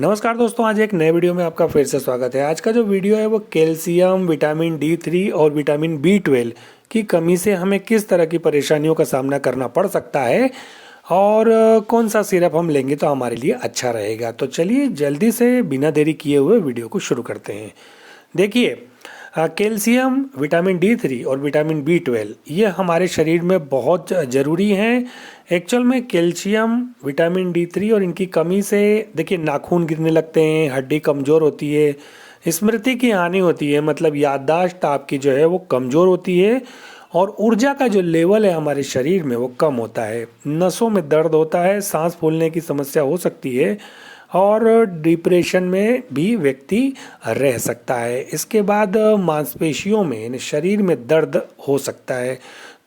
नमस्कार दोस्तों, आज एक नए वीडियो में आपका फिर से स्वागत है। आज का जो वीडियो है वो कैल्शियम, विटामिन D3 और विटामिन B12 की कमी से हमें किस तरह की परेशानियों का सामना करना पड़ सकता है और कौन सा सिरप हम लेंगे तो हमारे लिए अच्छा रहेगा। तो चलिए जल्दी से बिना देरी किए हुए वीडियो को शुरू करते हैं। देखिए, कैल्शियम, विटामिन D3 और विटामिन B12 ये हमारे शरीर में बहुत ज़रूरी हैं। एक्चुअल में कैल्शियम, विटामिन D3 और इनकी कमी से देखिए नाखून गिरने लगते हैं, हड्डी कमज़ोर होती है, स्मृति की हानि होती है, मतलब याददाश्त आपकी जो है वो कमज़ोर होती है और ऊर्जा का जो लेवल है हमारे शरीर में वो कम होता है। नसों में दर्द होता है, सांस फूलने की समस्या हो सकती है और डिप्रेशन में भी व्यक्ति रह सकता है। इसके बाद मांसपेशियों में यानी शरीर में दर्द हो सकता है।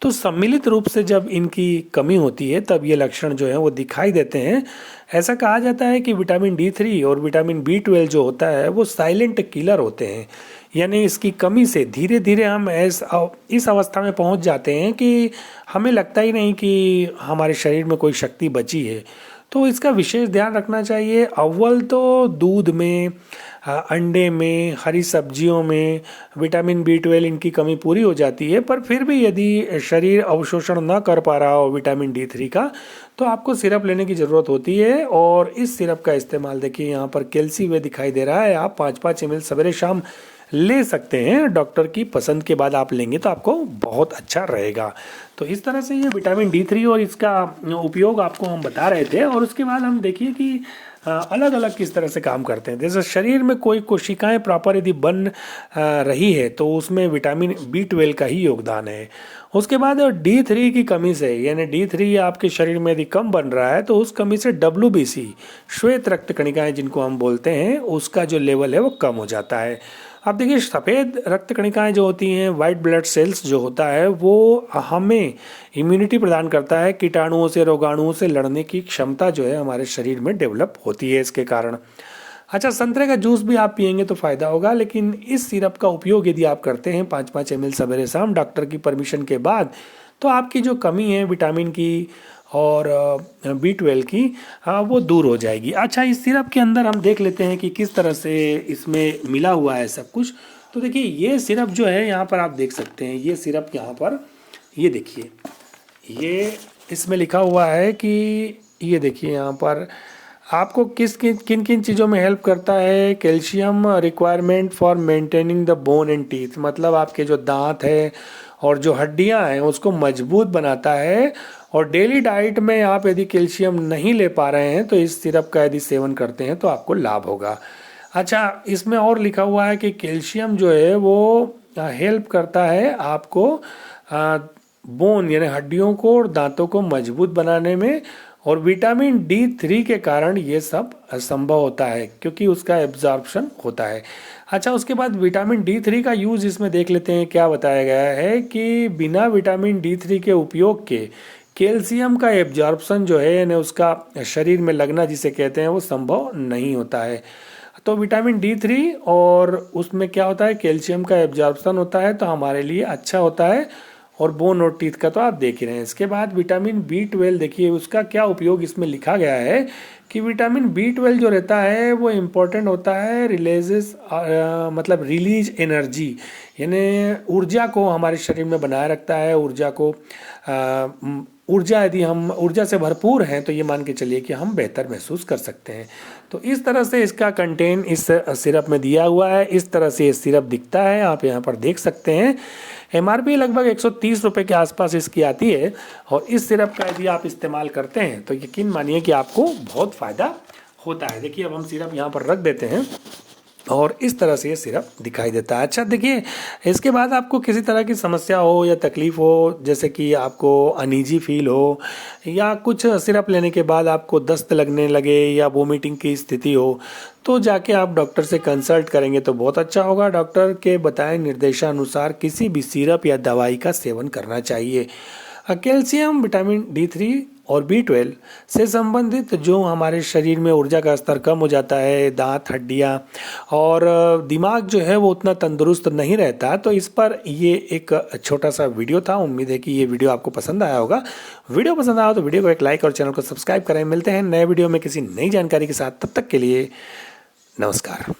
तो सम्मिलित रूप से जब इनकी कमी होती है तब ये लक्षण जो है वो दिखाई देते हैं। ऐसा कहा जाता है कि विटामिन D3 और विटामिन B12 जो होता है वो साइलेंट किलर होते हैं, यानी इसकी कमी से धीरे धीरे हम इस अवस्था में पहुंच जाते हैं कि हमें लगता ही नहीं कि हमारे शरीर में कोई शक्ति बची है। तो इसका विशेष ध्यान रखना चाहिए। अव्वल तो दूध में, अंडे में, हरी सब्जियों में विटामिन B12 इनकी कमी पूरी हो जाती है, पर फिर भी यदि शरीर अवशोषण न कर पा रहा हो विटामिन D3 का तो आपको सिरप लेने की ज़रूरत होती है। और इस सिरप का इस्तेमाल देखिए यहाँ पर कैल्सी वे दिखाई दे रहा है। आप 5-5 ml सवेरे शाम ले सकते हैं। डॉक्टर की पसंद के बाद आप लेंगे तो आपको बहुत अच्छा रहेगा। तो इस तरह से ये विटामिन D3 और इसका उपयोग आपको हम बता रहे थे। और उसके बाद हम देखिए कि अलग अलग किस तरह से काम करते हैं। जैसे शरीर में कोई कोशिकाएं प्रॉपर यदि बन रही है तो उसमें विटामिन B12 का ही योगदान है। उसके बाद D3 की कमी से, यानी D3 आपके शरीर में यदि कम बन रहा है तो उस कमी से WBC, श्वेत रक्त कणिकाएं जिनको हम बोलते हैं, उसका जो लेवल है वो कम हो जाता है। अब देखिए, सफ़ेद रक्त कणिकाएं जो होती हैं, वाइट ब्लड सेल्स जो होता है, वो हमें इम्यूनिटी प्रदान करता है। कीटाणुओं से, रोगाणुओं से लड़ने की क्षमता जो है हमारे शरीर में डेवलप होती है इसके कारण। अच्छा, संतरे का जूस भी आप पियेंगे तो फ़ायदा होगा, लेकिन इस सिरप का उपयोग यदि आप करते हैं 5-5 ml सवेरे शाम डॉक्टर की परमिशन के बाद, तो आपकी जो कमी है विटामिन की और B12 की, हाँ, वो दूर हो जाएगी। अच्छा, इस सिरप के अंदर हम देख लेते हैं कि किस तरह से इसमें मिला हुआ है सब कुछ। तो देखिए, ये सिरप जो है यहाँ पर आप देख सकते हैं, ये सिरप यहाँ पर, ये देखिए, ये इसमें लिखा हुआ है कि ये देखिए यहाँ पर आपको किन किन चीज़ों में हेल्प करता है। Calcium requirement for maintaining the bone and teeth, मतलब आपके जो दांत है और जो हड्डियां हैं उसको मजबूत बनाता है। और डेली डाइट में आप यदि कैल्शियम नहीं ले पा रहे हैं तो इस सिरप का यदि सेवन करते हैं तो आपको लाभ होगा। अच्छा, इसमें और लिखा हुआ है कि कैल्शियम जो है वो हेल्प करता है आपको बोन यानी हड्डियों को और दांतों को मजबूत बनाने में। और विटामिन D3 के कारण ये सब संभव होता है क्योंकि उसका एब्जॉर्प्शन होता है। अच्छा, उसके बाद विटामिन D3 का यूज़ इसमें देख लेते हैं। क्या बताया गया है कि बिना विटामिन D3 के उपयोग के कैल्शियम का एब्जॉर्प्शन जो है, यानी उसका शरीर में लगना जिसे कहते हैं, वो संभव नहीं होता है। तो विटामिन D3 और उसमें क्या होता है, कैल्शियम का एब्जॉर्प्शन होता है, तो हमारे लिए अच्छा होता है। और बोन और टीथ का तो आप देख ही रहे हैं। इसके बाद विटामिन B12 देखिए, उसका क्या उपयोग इसमें लिखा गया है कि विटामिन B12 जो रहता है वो इम्पोर्टेंट होता है मतलब रिलीज एनर्जी, यानी ऊर्जा को हमारे शरीर में बनाए रखता है। ऊर्जा यदि हम ऊर्जा से भरपूर हैं तो ये मान के चलिए कि हम बेहतर महसूस कर सकते हैं। तो इस तरह से इसका कंटेंट इस सिरप में दिया हुआ है। इस तरह से ये सिरप दिखता है, आप यहाँ पर देख सकते हैं। MRP लगभग 130 रुपये के आसपास इसकी आती है। और इस सिरप का यदि आप इस्तेमाल करते हैं तो यकीन मानिए कि आपको बहुत फ़ायदा होता है। देखिए, अब हम सिरप यहाँ पर रख देते हैं और इस तरह से ये सिरप दिखाई देता है। अच्छा, देखिए, इसके बाद आपको किसी तरह की समस्या हो या तकलीफ़ हो, जैसे कि आपको अनईजी फील हो या कुछ सिरप लेने के बाद आपको दस्त लगने लगे या वोमिटिंग की स्थिति हो, तो जाके आप डॉक्टर से कंसल्ट करेंगे तो बहुत अच्छा होगा। डॉक्टर के बताए निर्देशानुसार किसी भी सिरप या दवाई का सेवन करना चाहिए। कैल्शियम, विटामिन D3 और B12 से संबंधित जो हमारे शरीर में ऊर्जा का स्तर कम हो जाता है, दांत, हड्डियां और दिमाग जो है वो उतना तंदुरुस्त नहीं रहता। तो इस पर ये एक छोटा सा वीडियो था। उम्मीद है कि ये वीडियो आपको पसंद आया होगा। वीडियो पसंद आया तो वीडियो को एक लाइक और चैनल को सब्सक्राइब करें। मिलते हैं नए वीडियो में किसी नई जानकारी के साथ। तब तक के लिए नमस्कार।